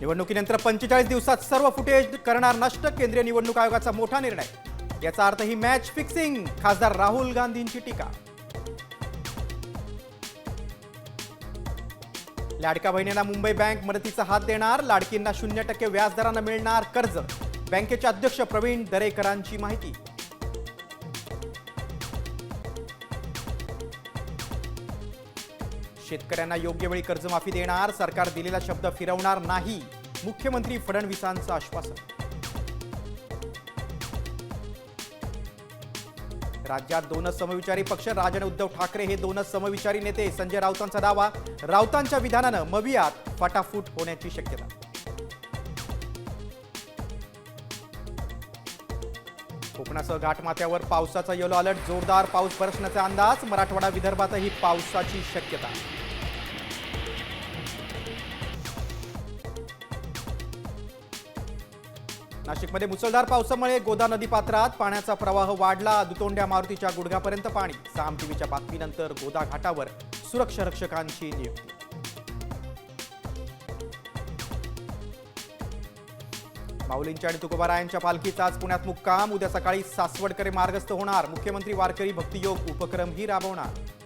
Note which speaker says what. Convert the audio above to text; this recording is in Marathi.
Speaker 1: निवडणुकीनंतर 45 दिवसात सर्व फुटेज करणार नष्ट, केंद्रीय निवडणूक आयोगाचा मोठा निर्णय। याचा अर्थ ही मॅच फिक्सिंग, खासदार राहुल गांधींची टीका। लाडक्या बहिणींना मुंबई बँक मदतीचा हात देणार, लाडकींना 0% व्याजदराने मिळणार कर्ज। बँकेचे अध्यक्ष प्रवीण दरेकरांची माहिती। शेतकऱ्यांना योग्य वेळी कर्जमाफी देणार, सरकार दिलेला शब्द फिरवणार नाही, मुख्यमंत्री फडणवीसांचं आश्वासन। राज्यात दोनच समविचारी पक्ष, राज आणि उद्धव ठाकरे हे दोनच समविचारी नेते, संजय राऊतांचा दावा। राऊतांच्या विधानानं मवियात फटाफूट होण्याची शक्यता। कोकणासह घाटमाथ्यावर पावसाचा येलो अलर्ट, जोरदार पाऊस बरसण्याचा अंदाज। मराठवाडा विदर्भातही पावसाची शक्यता। नाशिकमध्ये मुसळधार पावसामुळे गोदा नदी पात्रात पाण्याचा प्रवाह वाढला, दुतोंड्या मारुतीच्या गुडघ्यापर्यंत पाणी। साम टीव्हीच्या बातमीनंतर गोदा घाटावर सुरक्षा रक्षकांची नियुक्ती। माऊलींच्या आणि तुकोबारायांच्या पालखीचा आज पुण्यात मुक्काम, उद्या सकाळी सासवडकडे मार्गस्थ होणार। मुख्यमंत्री वारकरी भक्तियोग उपक्रमही राबवणार।